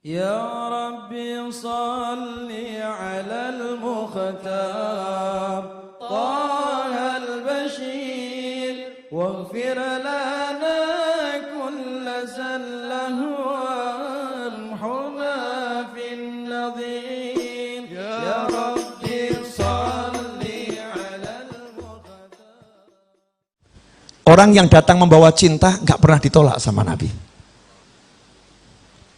Ya Rabbi salli ala al-mukhtar Taha al-bashir waghfir lana kulla zallahu warhamna fin nadhir Ya Rabbi salli ala al-mukhtar. Orang yang datang membawa cinta nggak pernah ditolak sama Nabi.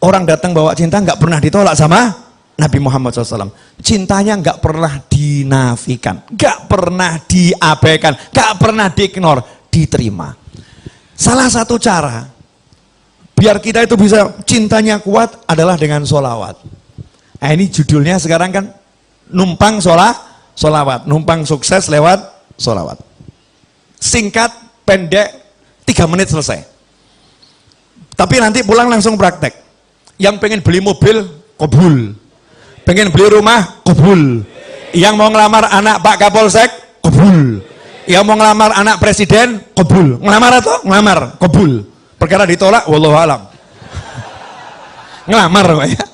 Orang datang bawa cinta nggak pernah ditolak sama Nabi Muhammad SAW. Cintanya nggak pernah dinafikan, nggak pernah diabaikan, nggak pernah diignore, diterima. Salah satu cara biar kita itu bisa cintanya kuat adalah dengan sholawat. Nah ini judulnya sekarang kan numpang sholawat, numpang sukses lewat sholawat. Singkat, pendek, 3 menit selesai. Tapi nanti pulang langsung praktek. Yang pengen beli mobil, kabul. Pengen beli rumah, kabul. Yang mau ngelamar anak Pak Kapolsek, kabul. Yang mau ngelamar anak presiden, kabul. Ngelamar atau? Ngelamar, kabul. Perkara ditolak, wallahu alam. Ngelamar Pak ya.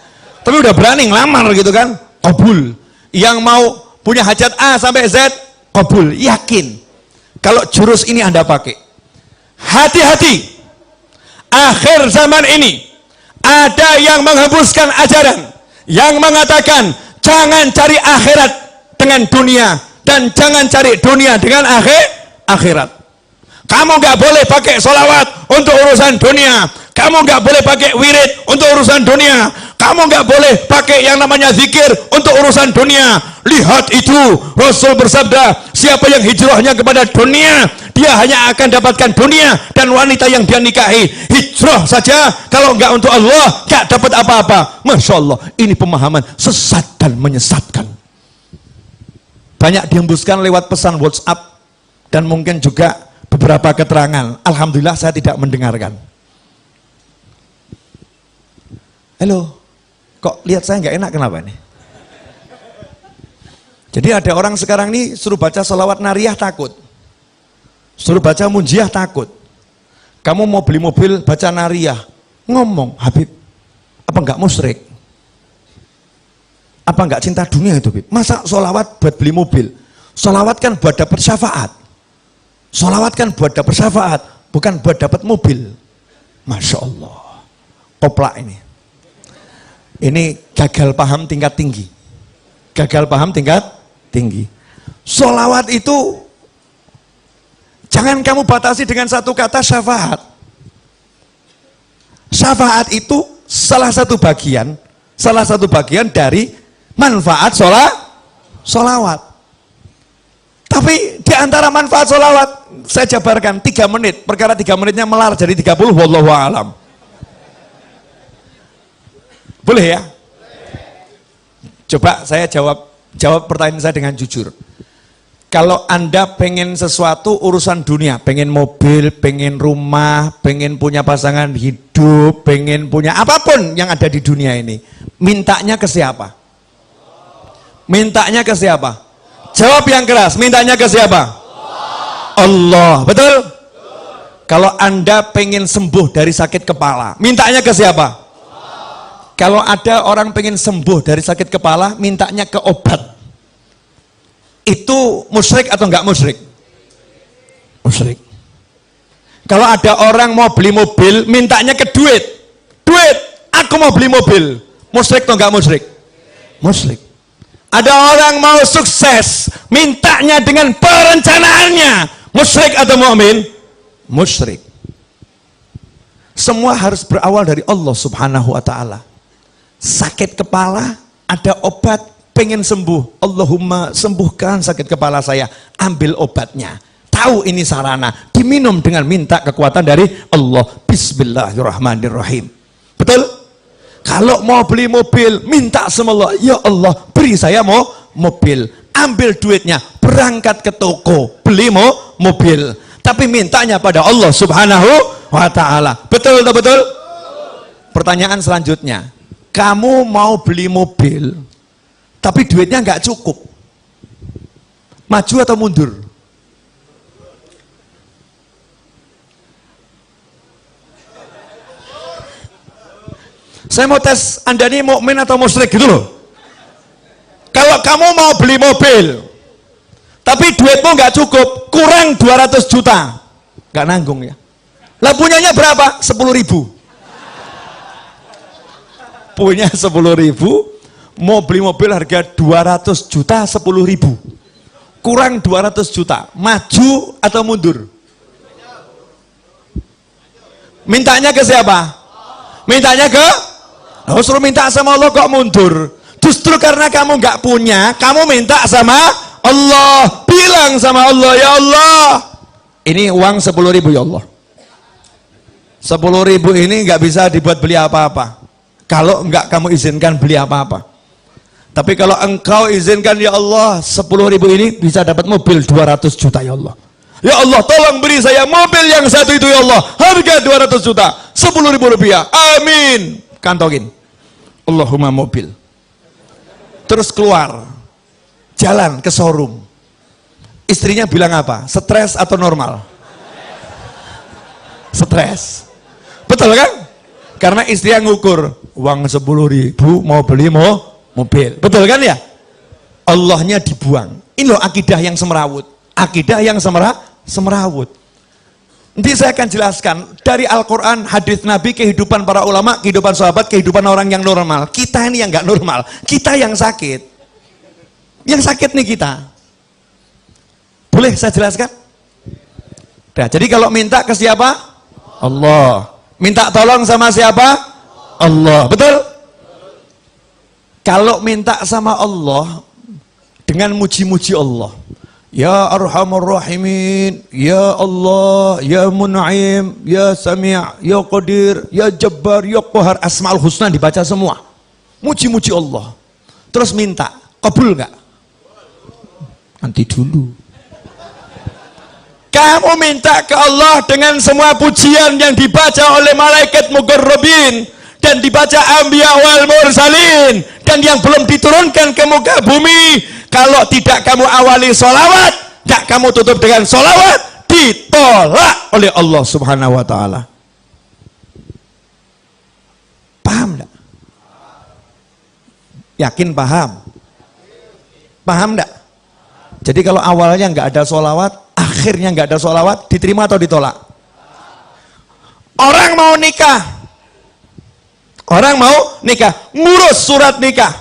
Tapi udah berani ngelamar gitu kan, kabul. Yang mau punya hajat A sampai Z, kabul. Yakin. Kalau jurus ini Anda pakai. Hati-hati. Akhir zaman ini ada yang menghembuskan ajaran yang mengatakan jangan cari akhirat dengan dunia dan jangan cari dunia dengan akhirat. Kamu nggak boleh pakai sholawat untuk urusan dunia, kamu nggak boleh pakai wirid untuk urusan dunia, kamu nggak boleh pakai yang namanya zikir untuk urusan dunia. Lihat itu, Rasul bersabda, siapa yang hijrahnya kepada dunia, dia hanya akan dapatkan dunia dan wanita yang dia nikahi. Hijrah saja, kalau nggak untuk Allah, nggak dapat apa-apa. Masya Allah, ini pemahaman sesat dan menyesatkan. Banyak dihembuskan lewat pesan WhatsApp dan mungkin juga beberapa keterangan. Alhamdulillah saya tidak mendengarkan. Halo, kok lihat saya nggak enak, kenapa nih? Jadi ada orang sekarang ini suruh baca sholawat nariyah takut, suruh baca munjiah takut. Kamu mau beli mobil baca nariyah, ngomong Habib, apa enggak musyrik? Apa enggak cinta dunia itu Habib? Masa sholawat buat beli mobil? Sholawat kan buat dapat syafaat. Sholawat kan buat dapat syafaat, bukan buat dapat mobil. Masya Allah, koplak ini. Ini gagal paham tingkat tinggi. Gagal paham tingkat tinggi. Sholawat itu jangan kamu batasi dengan satu kata syafaat. Syafaat itu salah satu bagian dari manfaat sholawat. Tapi di antara manfaat sholawat saya jabarkan 3 menit. Perkara 3 menitnya melar jadi 30. Wallahu a'lam. Boleh ya? Coba saya jawab pertanyaan saya dengan jujur. Kalau Anda pengen sesuatu urusan dunia, pengen mobil, pengen rumah, pengen punya pasangan hidup, pengen punya apapun yang ada di dunia ini, mintanya ke siapa? Mintanya ke siapa? Jawab yang keras, mintanya ke siapa? Allah, betul? Kalau Anda pengen sembuh dari sakit kepala, mintanya ke siapa? Kalau ada orang pengen sembuh dari sakit kepala, mintanya ke obat. Itu musyrik atau enggak musyrik? Musyrik. Kalau ada orang mau beli mobil, mintanya ke duit. Duit, aku mau beli mobil. Musyrik atau enggak musyrik? Musyrik. Ada orang mau sukses, mintanya dengan perencanaannya. Musyrik atau mukmin? Musyrik. Semua harus berawal dari Allah Subhanahu wa ta'ala. Sakit kepala, ada obat, pengen sembuh. Allahumma sembuhkan sakit kepala saya, ambil obatnya. Tahu ini sarana, diminum dengan minta kekuatan dari Allah. Bismillahirrahmanirrahim. Betul? Kalau mau beli mobil, minta sama Allah, ya Allah beri saya mobil. Ambil duitnya, berangkat ke toko, beli mobil. Tapi mintanya pada Allah Subhanahu wa ta'ala. Betul atau betul? Pertanyaan selanjutnya, kamu mau beli mobil tapi duitnya nggak cukup, maju atau mundur? Saya mau tes Anda ini mukmin atau musyrik gitu loh. Kalau kamu mau beli mobil, tapi duitmu nggak cukup, kurang 200 juta, nggak nanggung ya. Lah punyanya berapa? 10.000. Punya 10.000, mau beli mobil harga 200 juta, 10.000. Kurang 200 juta, maju atau mundur? Mintanya ke siapa? Mintanya ke? Oh, suruh minta sama Allah kok mundur? Justru karena kamu nggak punya, kamu minta sama Allah. Bilang sama Allah, ya Allah, ini uang 10.000 ya Allah. 10.000 ini nggak bisa dibuat beli apa-apa. Kalau nggak kamu izinkan beli apa-apa. Tapi kalau engkau izinkan ya Allah, 10.000 ini bisa dapat mobil 200 juta ya Allah. Ya Allah, tolong beri saya mobil yang satu itu ya Allah. Harga 200 juta, 10.000 rupiah. Amin. Kantongin. Allahumma mobil. Terus keluar. Jalan ke showroom. Istrinya bilang apa? Stres atau normal? Stres. Betul kan? Karena istri yang ngukur. Uang 10.000 mau beli mobil. Betul kan ya? Allahnya dibuang. Ini loh akidah yang semerawut. Akidah yang semerawut. Nanti saya akan jelaskan dari Al-Quran, hadis Nabi, kehidupan para ulama, kehidupan sahabat, kehidupan orang yang normal. Kita ini yang nggak normal. Kita yang sakit. Yang sakit nih kita. Boleh saya jelaskan? Nah, jadi kalau minta ke siapa? Allah. Minta tolong sama siapa? Allah. Betul? Kalau minta sama Allah dengan muji-muji Allah, ya Arhamar Rahimin, ya Allah, ya Mun'im, ya Sami', ya Qadir, ya Jabbar, ya Qahar, Asma'ul Husna dibaca semua. Muji-muji Allah. Terus minta, kabul nggak? Nanti dulu. Kamu minta ke Allah dengan semua pujian yang dibaca oleh malaikat muqarrabin dan dibaca anbiya wal mursalin dan yang belum diturunkan ke muka bumi. Kalau tidak kamu awali sholawat, tidak kamu tutup dengan sholawat, ditolak oleh Allah subhanahu wa ta'ala. Paham tidak? Yakin paham? Paham tidak? Jadi kalau awalnya nggak ada sholawat, akhirnya nggak ada sholawat, diterima atau ditolak? Orang mau nikah, ngurus surat nikah,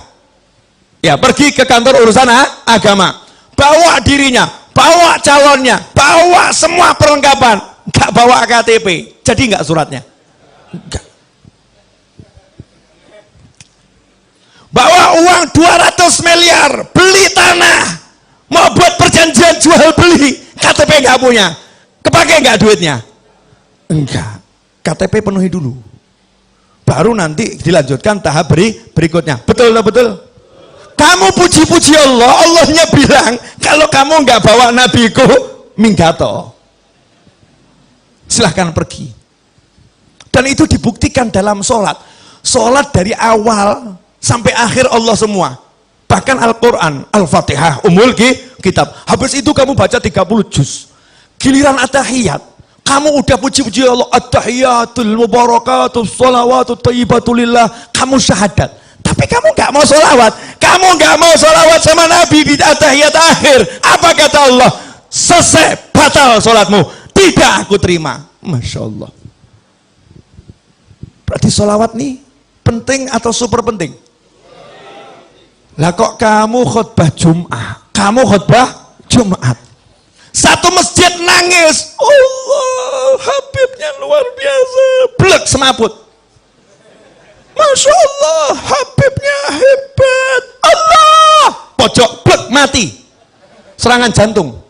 ya pergi ke kantor urusan agama, bawa dirinya, bawa calonnya, bawa semua perlengkapan, nggak bawa KTP, jadi nggak suratnya? Enggak. Bawa uang 200 miliar, beli tanah, mau buat perjanjian jual beli, KTP nggak punya, kepake nggak duitnya? Enggak. KTP penuhi dulu, baru nanti dilanjutkan tahap berikutnya. Betul atau betul? Kamu puji-puji Allah, Allahnya bilang kalau kamu nggak bawa nabiku minggato, silahkan pergi. Dan itu dibuktikan dalam sholat. Sholat dari awal sampai akhir Allah semua. Bahkan Al-Quran, Al-Fatihah, Ummul Kitab. Habis itu kamu baca 30 juz. Giliran at-tahiyat, kamu udah puji-puji Allah, at-tahiyatul mubarakatus sholawatut thayyibatulillah, kamu syahadat. Tapi kamu nggak mau sholawat, kamu nggak mau sholawat sama Nabi di at-tahiyat akhir. Apa kata Allah? Selesai, batal sholatmu, tidak aku terima. Masya Allah. Berarti sholawat nih penting atau super penting? Lah kok kamu khutbah Jumat, satu masjid nangis, Allah, Habibnya luar biasa, blek semaput. Masya Allah, Habibnya hebat, Allah, pojok blek mati, serangan jantung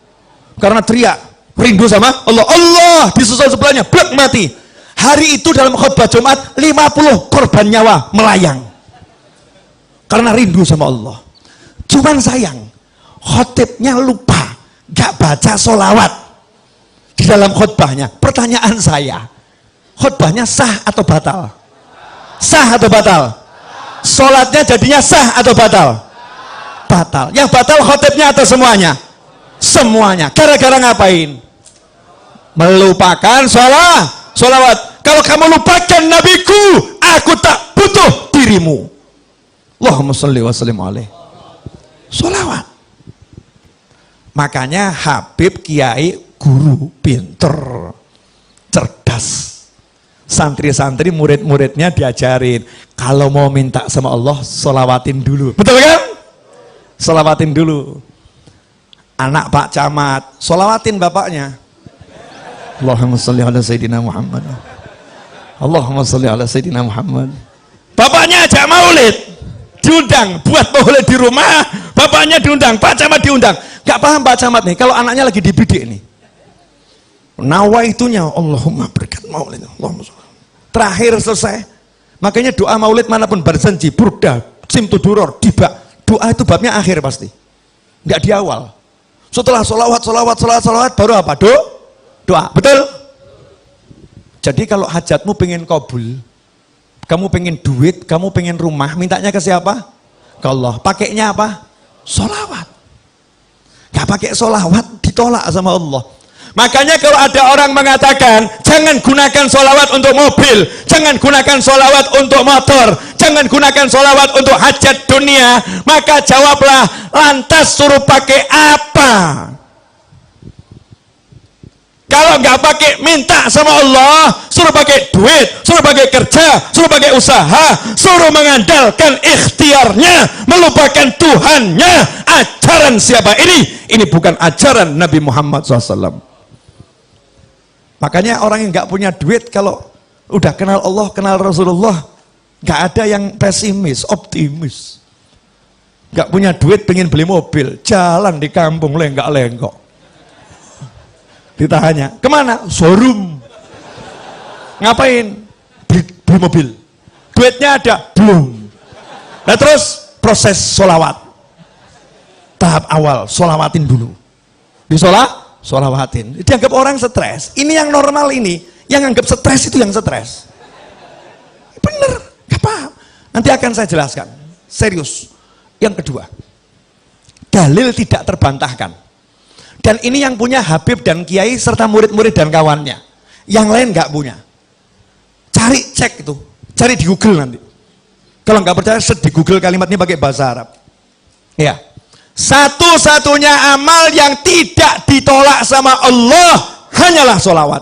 karena teriak rindu sama Allah. Allah disusul sebelahnya blek mati. Hari itu dalam khutbah Jumat 50 korban nyawa melayang karena rindu sama Allah. Cuman sayang, khotibnya lupa, gak baca sholawat di dalam khutbahnya. Pertanyaan saya, khutbahnya sah atau batal? Sah atau batal? Sholatnya jadinya sah atau batal? Batal. Yang batal khotibnya atau semuanya? Semuanya. Gara-gara ngapain? Melupakan sholawat. Kalau kamu lupakan nabiku, aku tak butuh negerimu. Allahumma sholli wa sallim alaih. Sholawat. Makanya Habib Kiai guru pinter, cerdas. Santri-santri murid-muridnya diajarin, kalau mau minta sama Allah sholawatin dulu. Betul kan? Sholawatin dulu. Anak Pak Camat, sholawatin bapaknya. Allahumma sholli ala Sayyidina Muhammad. Allahumma sholli ala Sayyidina Muhammad. Bapaknya ajak maulid, diundang buat maulid di rumah. Bapaknya diundang, Pak Camat diundang. Gak paham Pak Camat nih, kalau anaknya lagi dibidik nih. Nawaitunya Allahumma berkat maulid. Allahumma sholli. Terakhir selesai. Makanya doa maulid manapun berjanji, burda, simtuduror, tiba. Doa itu babnya akhir pasti. Enggak di awal. Setelah solawat baru apa? Doa. Betul? Jadi kalau hajatmu pengen kabul, kamu pengen duit, kamu pengen rumah, mintanya ke siapa? Ke Allah. Pakainya apa? Solawat. Gak pakai solawat ditolak sama Allah. Makanya kalau ada orang mengatakan jangan gunakan solawat untuk mobil, jangan gunakan solawat untuk motor, jangan gunakan solawat untuk hajat dunia, maka jawablah, lantas suruh pakai apa? Kalau nggak pakai minta sama Allah, suruh pakai duit, suruh pakai kerja, suruh pakai usaha, suruh mengandalkan ikhtiarnya, melupakan Tuhannya. Ajaran siapa ini? Ini bukan ajaran Nabi Muhammad SAW. Makanya orang yang nggak punya duit, kalau udah kenal Allah, kenal Rasulullah, nggak ada yang pesimis, optimis. Nggak punya duit pengen beli mobil, jalan di kampung lenggak-lenggok. Ditanya, kemana? Showroom. Ngapain? Beli mobil. Duitnya ada? Belum. Nah terus proses sholawat. Tahap awal, sholawatin dulu. Sholawatin. Dianggap orang stres. Ini yang normal ini. Yang anggap stres itu yang stres. Bener, gak paham. Nanti akan saya jelaskan. Serius. Yang kedua, dalil tidak terbantahkan. Dan ini yang punya Habib dan Kiai serta murid-murid dan kawannya. Yang lain nggak punya. Cari, cek itu. Cari di Google nanti. Kalau nggak percaya, di Google kalimat ini pakai bahasa Arab. Ya. Satu-satunya amal yang tidak ditolak sama Allah hanyalah sholawat.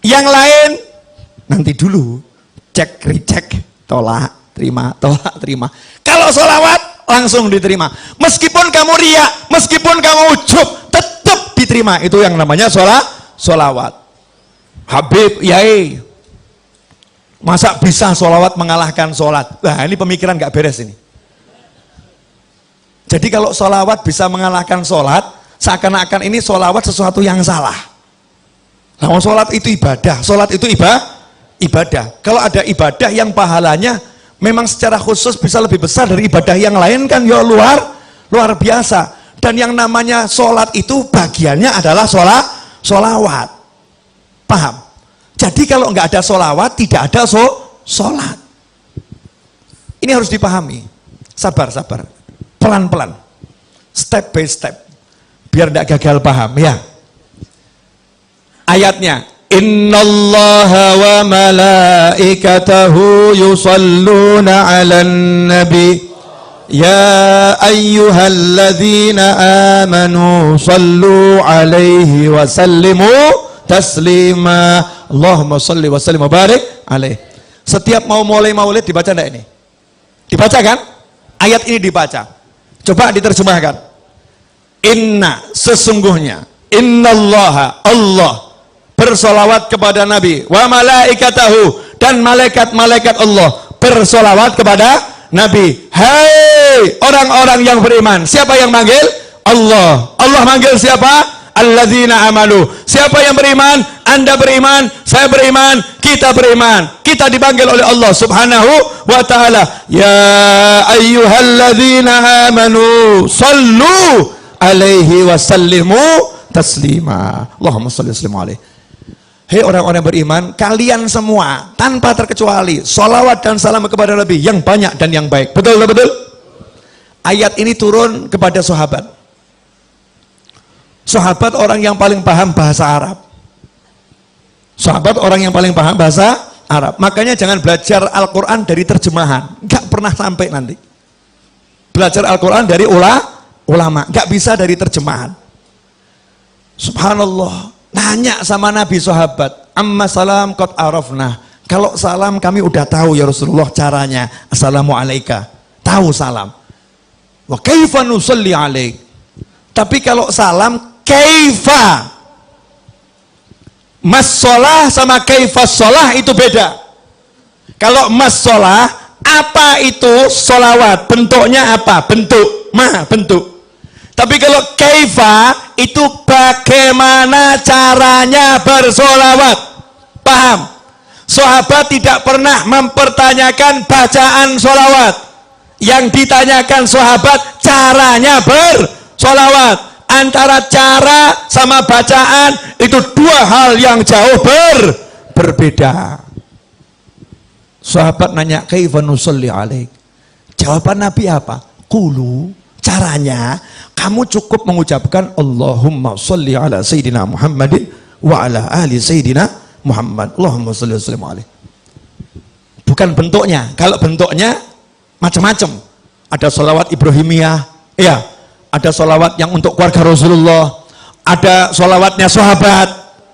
Yang lain nanti dulu. Cek, recheck, tolak, terima, tolak, terima. Kalau sholawat langsung diterima. Meskipun kamu riak, meskipun kamu ujub, tetap diterima. Itu yang namanya sholawat. Habib, Yai, masa bisa sholawat mengalahkan sholat? Nah ini pemikiran gak beres ini. Jadi kalau sholawat bisa mengalahkan sholat, seakan-akan ini sholawat sesuatu yang salah. Nah sholat itu ibadah, sholat itu ibadah. Kalau ada ibadah yang pahalanya memang secara khusus bisa lebih besar dari ibadah yang lain kan ya luar biasa. Dan yang namanya sholat itu bagiannya adalah sholawat. Paham? Jadi kalau nggak ada sholawat tidak ada sholat. Ini harus dipahami. Sabar. Pelan-pelan. Step by step. Biar nggak gagal paham ya. Ayatnya, Innallaha wa malaikatahu yusalluna 'alan nabi ya ayyuhalladzina amanu sallu 'alaihi wa sallimu taslima. Allahumma shalli wa sallim wa barik alaihi. Setiap mau mulai maulid dibaca enggak ini? Dibaca kan? Ayat ini dibaca. Coba diterjemahkan. Inna, sesungguhnya, innallaha, Allah bersolawat kepada Nabi, wa malaikatahu, dan malaikat-malaikat Allah bersolawat kepada Nabi. Hai orang-orang yang beriman. Siapa yang manggil? Allah. Allah manggil siapa? Alladzina amanu. Siapa yang beriman? Anda beriman, saya beriman, kita beriman. Kita dipanggil oleh Allah Subhanahu wa ta'ala. Ya ayyuhalladzina amanu sallu alaihi wa sallimu taslima. Allahumma shalli wa sallim alaihi. Hei orang-orang beriman, kalian semua tanpa terkecuali sholawat dan salam kepada Nabi yang banyak dan yang baik. Betul? Ayat ini turun kepada sahabat. Sahabat orang yang paling paham bahasa Arab. Sahabat orang yang paling paham bahasa Arab. Makanya jangan belajar Al-Quran dari terjemahan, nggak pernah sampai nanti. Belajar Al-Quran dari ulama, nggak bisa dari terjemahan. Subhanallah, nanya sama Nabi sahabat, amma salam qad arafna. Kalau salam kami udah tahu ya Rasulullah caranya. Assalamualaikum, tahu salam. Wa kaifa nusalli alaik. Tapi kalau salam kaifa, mas sholah sama kaifas sholah itu beda. Kalau mas sholah, apa itu sholawat? Bentuknya apa? Bentuk, bentuk. Tapi kalau kaifa itu bagaimana caranya bersolawat. Paham? Sahabat tidak pernah mempertanyakan bacaan sholawat. Yang ditanyakan sahabat caranya bersolawat. Antara cara sama bacaan itu dua hal yang jauh berbeda. Sahabat nanya, kaifa nusalli alaik? Jawaban Nabi apa? Qulu, caranya kamu cukup mengucapkan Allahumma sholli ala sayyidina Muhammadin wa ala ali sayyidina Muhammad. Allahumma sholli wa sallim alaih. Bukan bentuknya. Kalau bentuknya macam-macam. Ada sholawat Ibrahimiyah, ya. Ada sholawat yang untuk keluarga Rasulullah, ada sholawatnya sahabat,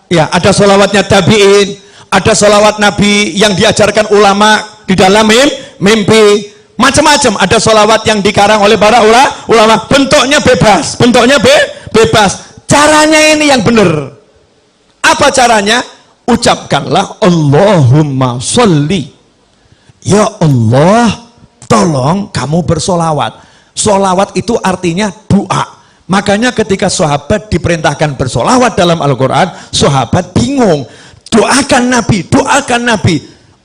ya, ada sholawatnya tabi'in, ada sholawat Nabi yang diajarkan ulama di dalam mimpi, macam-macam. Ada sholawat yang dikarang oleh para ulama, bentuknya bebas, bebas. Caranya ini yang benar. Apa caranya? Ucapkanlah Allahumma sholli. Ya Allah, tolong kamu bersolawat. Solawat itu artinya doa. Makanya ketika sahabat diperintahkan bersolawat dalam Al-Quran, sahabat bingung. Doakan Nabi,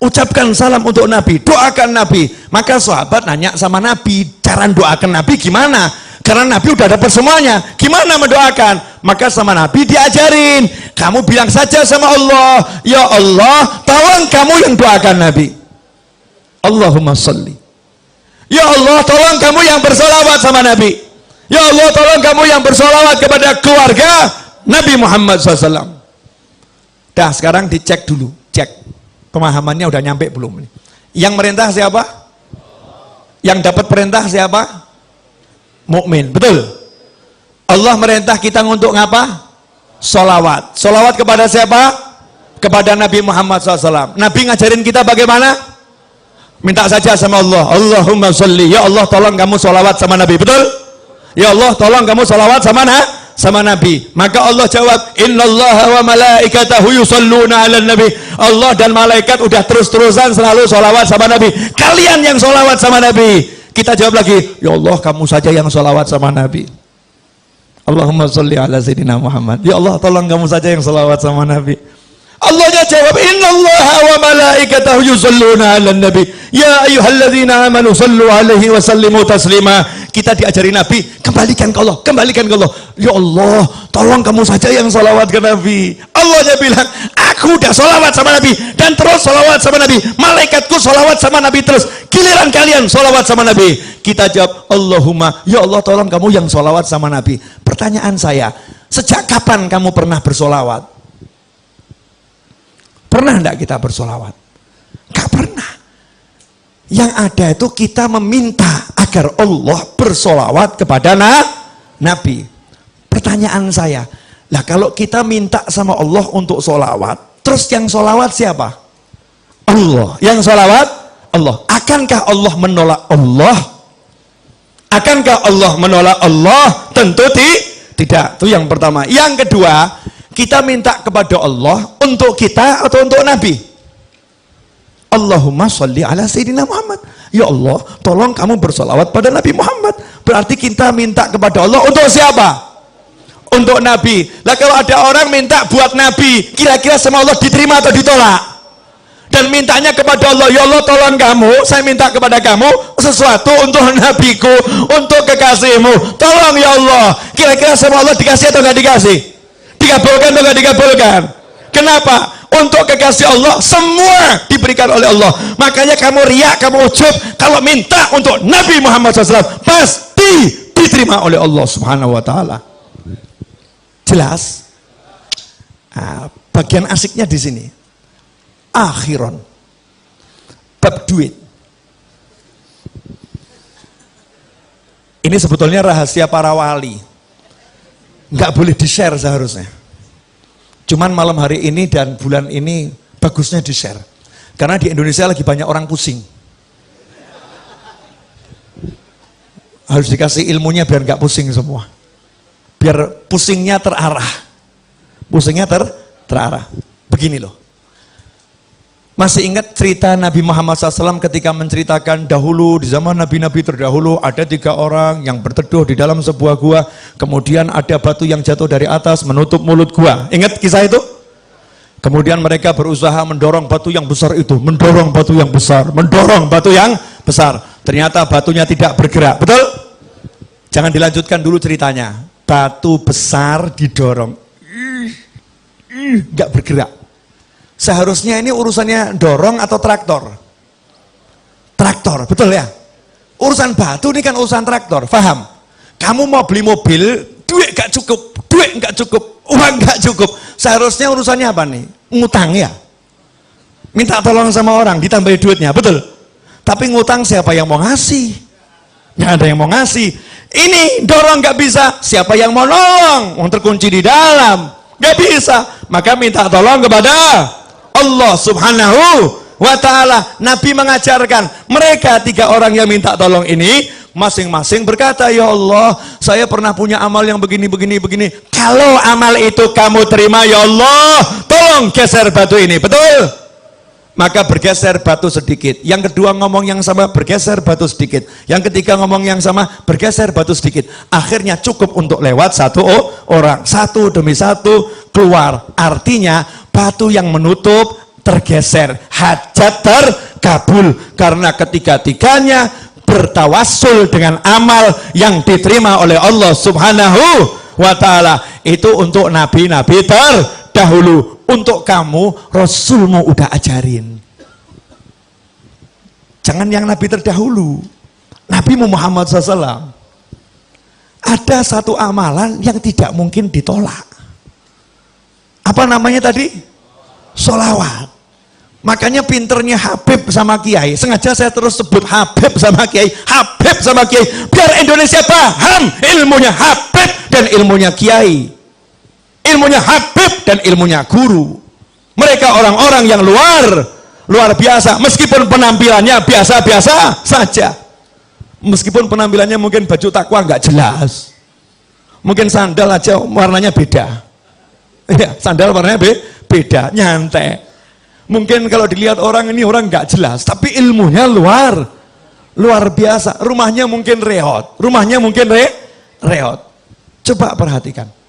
ucapkan salam untuk Nabi, doakan Nabi. Maka sahabat nanya sama Nabi, cara doakan Nabi gimana? Karena Nabi udah dapat semuanya, gimana mendoakan? Maka sama Nabi diajarin, kamu bilang saja sama Allah, ya Allah, tolong kamu yang doakan Nabi. Allahumma sholli. Ya Allah, tolong kamu yang bersolawat sama Nabi. Ya Allah, tolong kamu yang bersolawat kepada keluarga Nabi Muhammad SAW. Dah, sekarang dicek dulu, cek pemahamannya udah nyampe belum? Yang merintah siapa? Yang dapat perintah siapa? Mukmin, betul. Allah merintah kita untuk ngapa? Solawat. Solawat kepada siapa? Kepada Nabi Muhammad SAW. Nabi ngajarin kita bagaimana? Minta saja sama Allah, Allahumma sholli, ya Allah tolong kamu sholawat sama Nabi, betul? Ya Allah tolong kamu sholawat sama Nabi. Maka Allah jawab, innallaha wa malaikatahu yusholluna ala nabi. Allah dan malaikat udah terus-terusan selalu sholawat sama Nabi. Kalian yang sholawat sama Nabi. Kita jawab lagi, ya Allah kamu saja yang sholawat sama Nabi. Allahumma sholli ala sayyidina Muhammad. Ya Allah tolong kamu saja yang sholawat sama Nabi. Allahnya jawab, innallaha wa malaikatahu yusholluna ala nabi. Ya ayyuhalladzina amanu sallu alaihi wa sallimu taslima. Kita diajari Nabi, kembalikan ke Allah, kembalikan ke Allah. Ya Allah, tolong kamu saja yang salawat ke Nabi. Allahnya bilang, aku udah salawat sama Nabi dan terus salawat sama Nabi. Malaikatku salawat sama Nabi terus. Giliran kalian salawat sama Nabi. Kita jawab, Allahumma, ya Allah tolong kamu yang salawat sama Nabi. Pertanyaan saya, sejak kapan kamu pernah bersolawat? Pernah enggak kita bersolawat? Enggak pernah. Yang ada itu kita meminta agar Allah bersolawat kepada Nabi. Pertanyaan saya, lah kalau kita minta sama Allah untuk solawat, terus yang solawat siapa? Allah. Yang solawat Allah. Akankah Allah menolak Allah? Akankah Allah menolak Allah? Tentu tidak. Itu yang pertama. Yang kedua, kita minta kepada Allah untuk kita atau untuk Nabi? Allahumma sholli ala sayyidina Muhammad. Ya Allah, tolong kamu bersolawat pada Nabi Muhammad. Berarti kita minta kepada Allah untuk siapa? Untuk Nabi. Lah kalau ada orang minta buat Nabi, kira-kira sama Allah diterima atau ditolak? Dan mintanya kepada Allah, ya Allah tolong kamu, saya minta kepada kamu sesuatu untuk Nabiku, untuk kekasihmu. Tolong ya Allah. Kira-kira sama Allah dikasih atau nggak dikasih? Dikabulkan atau nggak dikabulkan? Kenapa? Untuk kekasih Allah semua diberikan oleh Allah. Makanya kamu riak, kamu ujub kalau minta untuk Nabi Muhammad SAW pasti diterima oleh Allah Subhanahu Wa Taala. Jelas? Bagian asiknya di sini. Akhiron, bab duit. Ini sebetulnya rahasia para wali. Nggak boleh di-share seharusnya. Cuman malam hari ini dan bulan ini bagusnya di-share. Karena di Indonesia lagi banyak orang pusing. Harus dikasih ilmunya biar nggak pusing semua. Biar pusingnya terarah. Pusingnya terarah. Begini loh. Masih ingat cerita Nabi Muhammad SAW ketika menceritakan dahulu di zaman Nabi-Nabi terdahulu ada 3 orang yang berteduh di dalam sebuah gua, kemudian ada batu yang jatuh dari atas menutup mulut gua. Ingat kisah itu? Kemudian mereka berusaha mendorong batu yang besar itu, mendorong batu yang besar, mendorong batu yang besar. Ternyata batunya tidak bergerak, betul? Jangan dilanjutkan dulu ceritanya. Batu besar didorong, nggak bergerak. Seharusnya ini urusannya dorong atau traktor? Traktor, betul ya? Urusan batu ini kan urusan traktor, paham? Kamu mau beli mobil, duit gak cukup, uang gak cukup. Seharusnya urusannya apa nih? Ngutang ya? Minta tolong sama orang, ditambahin duitnya, betul? Tapi ngutang siapa yang mau ngasih? Gak ada yang mau ngasih. Ini dorong gak bisa, siapa yang mau nolong? Yang terkunci di dalam, gak bisa. Maka minta tolong kepada Allah subhanahu wa ta'ala. Nabi mengajarkan mereka 3 orang yang minta tolong ini masing-masing berkata, ya Allah, saya pernah punya amal yang begini. Kalau amal itu kamu terima, ya Allah, tolong geser batu ini, betul? Maka bergeser batu sedikit. Yang kedua ngomong yang sama, bergeser batu sedikit. Yang ketiga ngomong yang sama, bergeser batu sedikit. Akhirnya cukup untuk lewat 1 orang. 1 demi 1 keluar. Artinya batu yang menutup tergeser. Hajat terkabul. Karena ketiga-tiganya bertawassul dengan amal yang diterima oleh Allah subhanahu wa ta'ala. Itu untuk nabi-nabi terdahulu. Untuk kamu, Rasulmu udah ajarin. Jangan yang nabi terdahulu. Nabi Muhammad SAW. Ada satu amalan yang tidak mungkin ditolak. Apa namanya tadi? Sholawat. Makanya pinternya Habib sama Kiai. Sengaja saya terus sebut Habib sama Kiai. Habib sama Kiai. Biar Indonesia paham ilmunya Habib dan ilmunya Kiai. Ilmunya Habib dan ilmunya guru. Mereka orang-orang yang luar biasa. Meskipun penampilannya biasa-biasa saja. Meskipun penampilannya mungkin baju takwa nggak jelas. Mungkin sandal aja warnanya beda. Ya, sandal warnanya beda, nyantai. Mungkin kalau dilihat orang ini orang nggak jelas, tapi ilmunya luar biasa. Rumahnya mungkin reot. Coba perhatikan.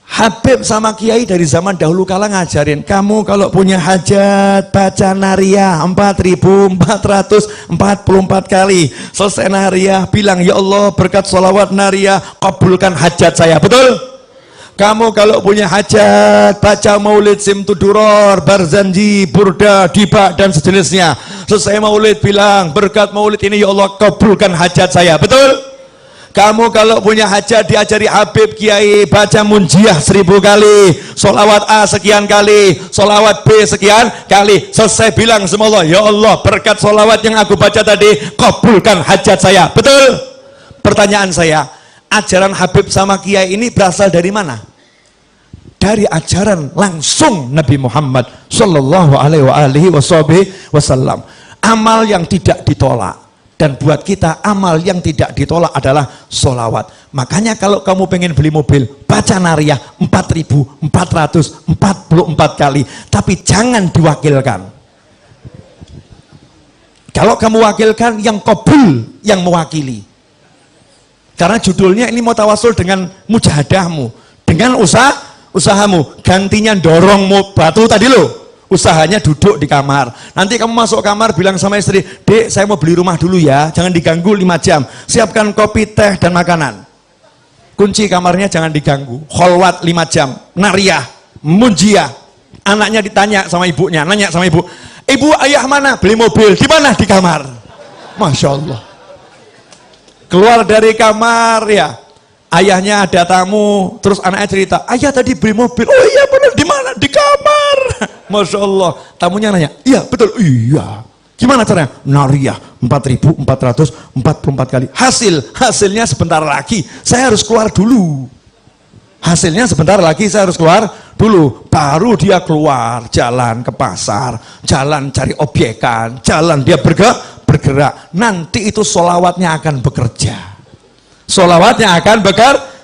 Habib sama Kiai dari zaman dahulu kala ngajarin, kamu kalau punya hajat baca nariyah 4.444 kali. Selesai nariyah bilang, ya Allah berkat sholawat nariyah kabulkan hajat saya, betul? Kamu kalau punya hajat baca maulid simtuduror, barzanji, burda, diba dan sejenisnya. Selesai maulid bilang berkat maulid ini ya Allah kabulkan hajat saya, betul? Kamu kalau punya hajat diajari Habib Kiai baca munjiah 1000 kali, sholawat A sekian kali, sholawat B sekian kali. Selesai bilang sama Allah, ya Allah berkat sholawat yang aku baca tadi kabulkan hajat saya, betul? Pertanyaan saya, ajaran Habib sama Kiai ini berasal dari mana? Dari ajaran langsung Nabi Muhammad Sallallahu Alaihi Wasallam. Amal yang tidak ditolak. Dan buat kita amal yang tidak ditolak adalah sholawat. Makanya kalau kamu pengen beli mobil, baca nariyah 4.444 kali. Tapi jangan diwakilkan. Kalau kamu wakilkan, yang qabul yang mewakili. Karena judulnya ini mau tawasul dengan mujahadahmu, dengan usahamu. Gantinya dorong batu tadi loh. Usahanya duduk di kamar. Nanti kamu masuk kamar bilang sama istri, dek saya mau beli rumah dulu ya, jangan diganggu 5 jam. Siapkan kopi, teh dan makanan. Kunci kamarnya jangan diganggu. Kholwat 5 jam. Nariyah, munjiah. Anaknya ditanya sama ibunya, nanya sama ibu, ibu ayah mana? Beli mobil. Di mana? Di kamar. Masya Allah. Keluar dari kamar ya, ayahnya ada tamu, terus anaknya cerita, ayah tadi beli mobil. Oh iya benar, di mana? Di kamar. Masya Allah. Tamunya nanya, iya betul, iya. Gimana caranya? Nariyah 4.444 kali. Hasilnya sebentar lagi saya harus keluar dulu. Hasilnya sebentar lagi saya harus keluar dulu. Baru dia keluar, jalan ke pasar, jalan cari obyekan, jalan dia bergerak. Nanti itu sholawatnya akan bekerja. Sholawatnya akan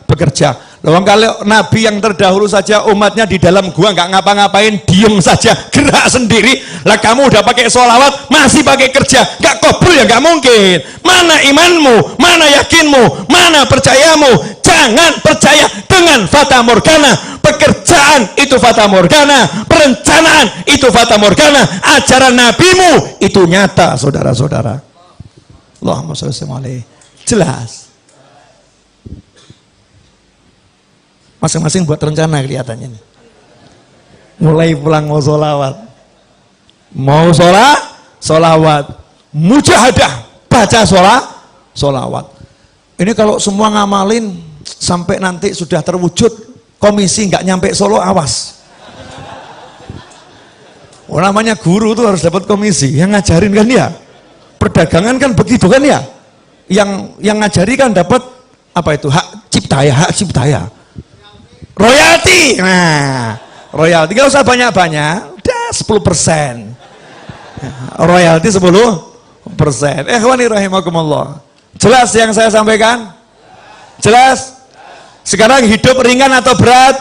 bekerja. Loh, kalau Nabi yang terdahulu saja umatnya di dalam gua nggak ngapa-ngapain, diem saja, gerak sendiri. Lah kamu udah pakai sholawat, masih pakai kerja, nggak kabul ya nggak mungkin. Mana imanmu, mana yakinmu, mana percayamu? Jangan percaya dengan fata morgana. Pekerjaan itu fata morgana, perencanaan itu fata morgana, ajaran nabimu itu nyata, saudara-saudara. Allahumma sholli alaihi. Jelas. Masing-masing buat rencana kelihatannya nih. Mulai pulang mau sholawat, sholawat, mujahadah, baca sholawat. Ini kalau semua ngamalin sampai nanti sudah terwujud komisi nggak nyampe Solo, awas. Oh, namanya guru tuh harus dapat komisi, yang ngajarin kan ya. Perdagangan kan begitu kan ya. Yang ngajari kan dapat apa itu, hak cipta ya. Royalti, nah royalti gak usah banyak-banyak, udah 10%. Royalti 10%. Ikhwani rahimakumullah. Jelas yang saya sampaikan? Jelas? Sekarang hidup ringan atau berat?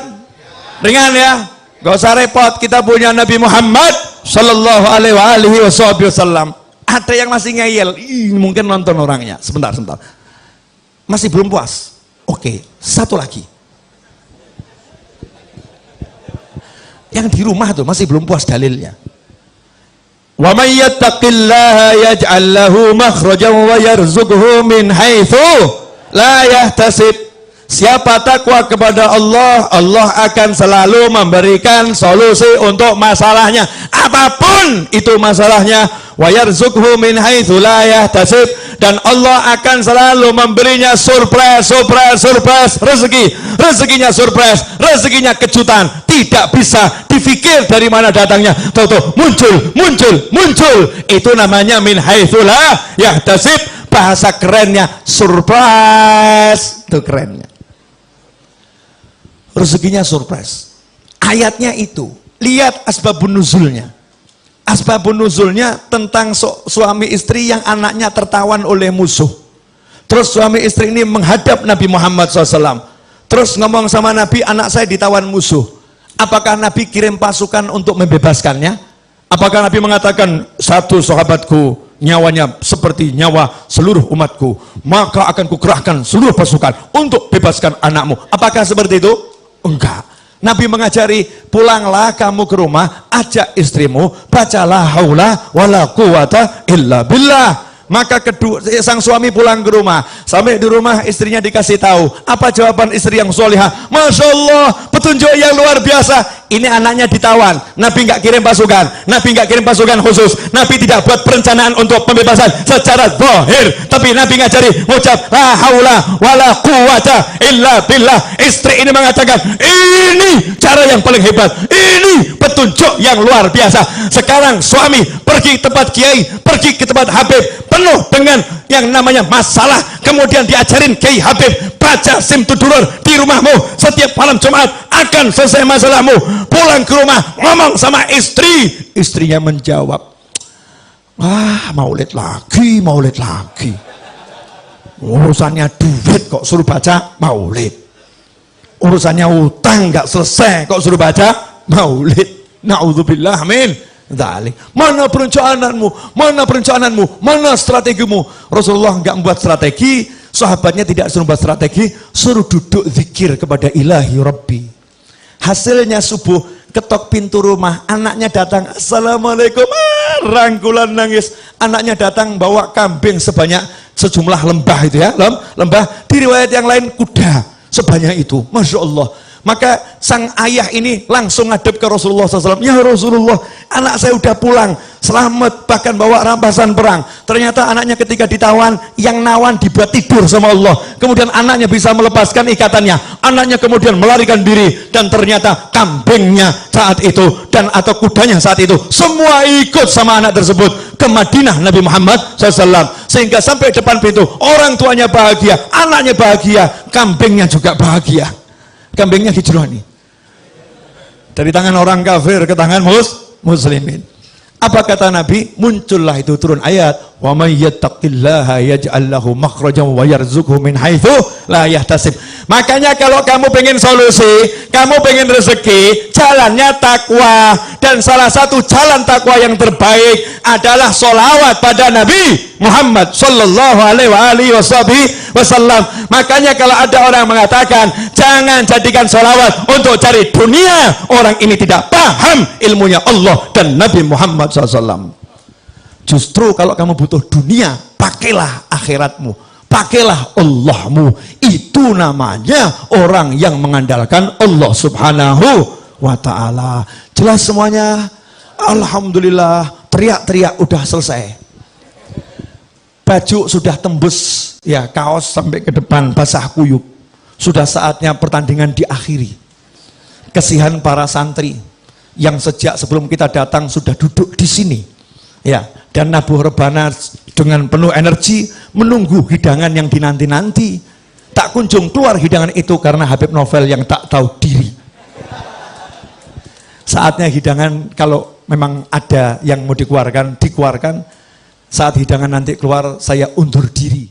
Ringan ya? Gak usah repot, kita punya Nabi Muhammad Sallallahu alaihi wasallam. Ada yang masih ngeyel, mungkin nonton orangnya. Sebentar. Masih belum puas? Oke, satu lagi. Yang di rumah tuh masih belum puas dalilnya. Wa may yattaqillaha yaj'al lahu makhrajan wa yarzuqhu min haitsu la yahtasib. Siapa takwa kepada Allah, Allah akan selalu memberikan solusi untuk masalahnya, apapun itu masalahnya. Wa yarzuqhu min haitsu la yahtasib, dan Allah akan selalu memberinya surprise rezekinya surprise, rezekinya kejutan, tidak bisa difikir dari mana datangnya, tahu muncul. Itu namanya min haitsu la yahtasib. Bahasa kerennya surprise, itu kerennya. Rezekinya surprise. Ayatnya itu, lihat asbabun nuzulnya. Asbabun nuzulnya tentang suami istri yang anaknya tertawan oleh musuh. Terus suami istri ini menghadap Nabi Muhammad SAW. Terus ngomong sama Nabi, anak saya ditawan musuh. Apakah Nabi kirim pasukan untuk membebaskannya? Apakah Nabi mengatakan, satu sahabatku nyawanya seperti nyawa seluruh umatku, maka akan kukerahkan seluruh pasukan untuk bebaskan anakmu? Apakah seperti itu? Enggak. Nabi mengajari, pulanglah kamu ke rumah, ajak istrimu, bacalah haula wala quwata illa billah. Maka sang suami pulang ke rumah, sampai di rumah istrinya dikasih tahu. Apa jawaban istri yang solihah? Masya Allah, petunjuk yang luar biasa. Ini anaknya ditawan, Nabi nggak kirim pasukan, Nabi nggak kirim pasukan khusus, Nabi tidak buat perencanaan untuk pembebasan secara zahir, tapi Nabi ngajari ngucap la haula wala quwata illa billah. Istri ini mengatakan, ini cara yang paling hebat, ini petunjuk yang luar biasa. Sekarang suami pergi ke tempat kiai, pergi ke tempat habib, penuh dengan yang namanya masalah, kemudian diajarin Kiai Habib, baca Simtudurur di rumahmu setiap malam Jumat, akan selesai masalahmu. Pulang ke rumah, ngomong sama istri, istrinya menjawab, maulid lagi, urusannya duit kok suruh baca maulid, urusannya utang nggak selesai kok suruh baca maulid. Na'udzubillah min dzalik. Mana perencanaanmu, mana strategimu? Rasulullah nggak membuat strategi, sahabatnya tidak suruh buat strategi, suruh duduk zikir kepada ilahi Rabbi. Hasilnya subuh, ketok pintu rumah, anaknya datang, assalamualaikum, rangkulan nangis. Anaknya datang bawa kambing sejumlah lembah itu ya, lembah. Di riwayat yang lain kuda sebanyak itu, masya Allah. Maka sang ayah ini langsung ngadep ke Rasulullah SAW. Ya Rasulullah, anak saya udah pulang, selamat, bahkan bawa rampasan perang. Ternyata anaknya ketika ditawan, yang nawan dibuat tidur sama Allah. Kemudian anaknya bisa melepaskan ikatannya. Anaknya kemudian melarikan diri. Dan ternyata kambingnya saat itu, dan atau kudanya saat itu, semua ikut sama anak tersebut ke Madinah Nabi Muhammad SAW. Sehingga sampai depan pintu, orang tuanya bahagia, anaknya bahagia, kambingnya juga bahagia. Kambingnya hijrah nih. Dari tangan orang kafir ke tangan muslimin. Apa kata Nabi? Muncullah itu turun ayat, wa may yattaqillaha yaj'al lahu makhrajan wa yarzuqhu min haitsu la yahtasib. Makanya kalau kamu pengen solusi, kamu pengen rezeki, jalannya takwa. Dan salah satu jalan takwa yang terbaik adalah sholawat pada Nabi Muhammad sallallahu alaihi wasallam. Makanya kalau ada orang mengatakan jangan jadikan sholawat untuk cari dunia, orang ini tidak paham ilmunya Allah dan Nabi Muhammad SAW. Justru kalau kamu butuh dunia, pakailah akhiratmu, pakailah Allahmu. Itu namanya orang yang mengandalkan Allah subhanahu wa ta'ala. Jelas semuanya? Alhamdulillah. Teriak-teriak udah selesai. Baju sudah tembus, ya, kaos sampai ke depan basah kuyup. Sudah saatnya pertandingan diakhiri. Kesihan para santri yang sejak sebelum kita datang sudah duduk di sini, ya, dan nabuh rebana dengan penuh energi menunggu hidangan yang dinanti-nanti. Tak kunjung keluar hidangan itu karena Habib Novel yang tak tahu diri. Saatnya hidangan, kalau memang ada yang mau dikeluarkan, dikeluarkan. Saat hidangan nanti keluar, saya undur diri.